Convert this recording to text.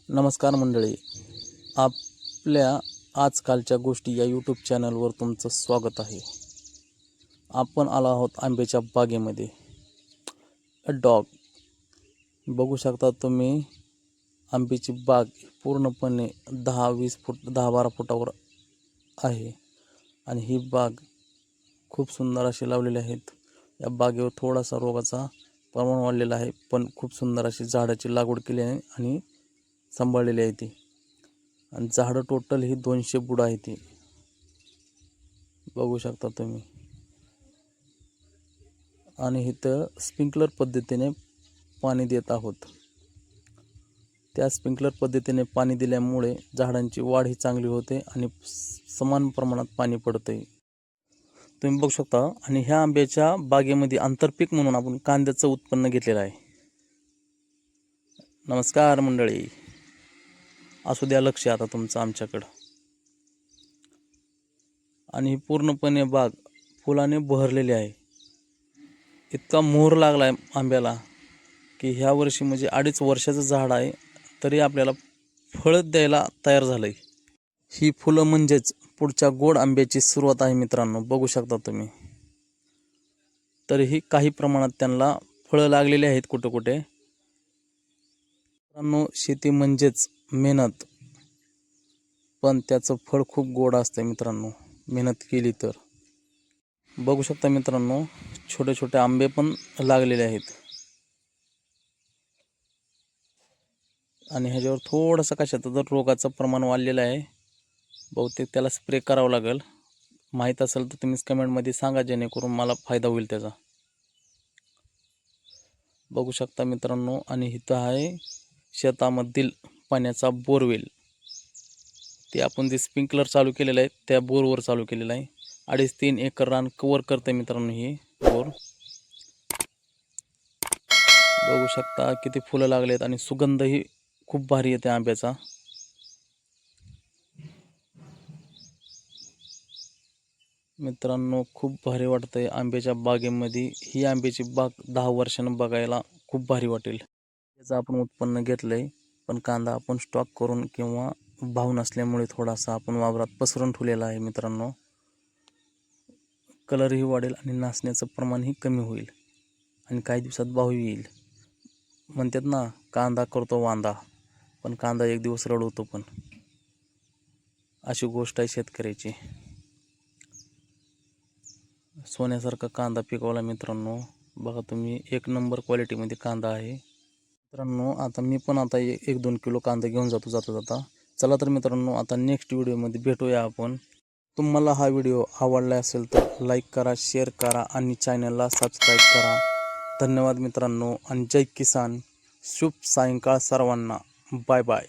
नमस्कार मंडळी, आपल्या आजकालच्या गोष्टी या यूट्यूब चॅनलवर तुमचं स्वागत आहे. आपण आलो आहोत आंब्याच्या बागेमध्ये. डॉग बघू शकता तुम्ही. आंब्याची बाग पूर्णपणे 10-20 फूट 10-12 फुटावर आहे आणि ही बाग खूप सुंदर अशी लावलेली आहेत. या बागेवर थोडासा रोगाचा प्रमाण वाढलेला आहे, पण खूप सुंदर अशी झाडाची लागवड केली आहे आणि सांभाळलेली आहे ती. आणि झाडं टोटल ही 200 बुडं आहे ती, बघू शकता तुम्ही. आणि इथं स्प्रिंकलर पद्धतीने पाणी देत आहोत. त्या स्प्रिंकलर पद्धतीने पाणी दिल्यामुळे झाडांची वाढ ही चांगली होते आणि समान प्रमाणात पाणी पडते, तुम्ही बघू शकता. आणि ह्या आंब्याच्या बागेमध्ये आंतरपीक म्हणून आपण कांद्याचं उत्पन्न घेतलेलं आहे. नमस्कार मंडळी, असू द्या लक्ष आता तुमचं आमच्याकडं. आणि पूर्णपणे बाग फुलाने बहरलेली आहे. इतका मोहर लागला आहे आंब्याला की ह्या वर्षी म्हणजे 2.5 वर्षाचं झाड आहे तरी आपल्याला फळं द्यायला तयार झालं आहे. ही फुलं म्हणजेच पुढच्या गोड आंब्याची सुरुवात आहे मित्रांनो, बघू शकता तुम्ही. तरीही काही प्रमाणात त्यांना फळं लागलेली आहेत कुठे कुठे. मित्रांनो, शेती म्हणजेच मेहनत, पण त्याचं फळ खूप गोड असतं मित्रांनो, मेहनत केली तर. बघू शकता मित्रांनो, छोटे छोटे आंबे पण लागलेले आहेत. आणि ह्याच्यावर थोडंसं कशाचं तर रोगाचं प्रमाण वाढलेलं आहे, बहुतेक त्याला स्प्रे करावं लागेल. माहीत असेल तर तुम्हीच कमेंटमध्ये सांगा, जेणेकरून मला फायदा होईल त्याचा. बघू शकता मित्रांनो. आणि इथं आहे शेतामधील पाण्याचा बोरवेल. ते आपण जे स्प्रिंकलर चालू केलेलं आहे त्या बोरवर चालू केलेलं आहे. 2.5-3 एकर रान कवर करते मित्रांनो ही बोर. बघू शकता किती फुलं लागलेत आणि सुगंधही खूप भारी येते आंब्याचा. मित्रांनो, खूप भारी वाटतंय आंब्याच्या बागेमध्ये. ही आंब्याची बाग 10 वर्षांनी बघायला खूप भारी वाटेल. त्याचं आपण उत्पन्न घेतलंय, पण कांदा आपण स्टॉक करून किंवा भाव नसल्यामुळे थोडासा आपण वावरात पसरून ठेवलेला आहे मित्रांनो. कलरही वाढेल आणि नासण्याचं प्रमाणही कमी होईल आणि काही दिवसात भावही येईल. म्हणतात ना, कांदा करतो वांदा, पण कांदा एक दिवस रडवतो पण. अशी गोष्ट आहे शेतकऱ्याची. सोन्यासारखा कांदा पिकवला मित्रांनो, बघा तुम्ही. 1 नंबर क्वालिटीमध्ये कांदा आहे मित्रांनो. आता मी पण आता 1-2 किलो कांदा घेऊन जातो जाता. चला तर मित्रांनो, आता नेक्स्ट व्हिडिओमध्ये भेटूया आपण. तुम्हाला हा व्हिडिओ आवडला असेल तर लाईक करा, शेअर करा आणि चॅनलला सबस्क्राईब करा. धन्यवाद मित्रांनो आणि जय किसान. शुभ सायंकाळ सर्वांना. Bye bye.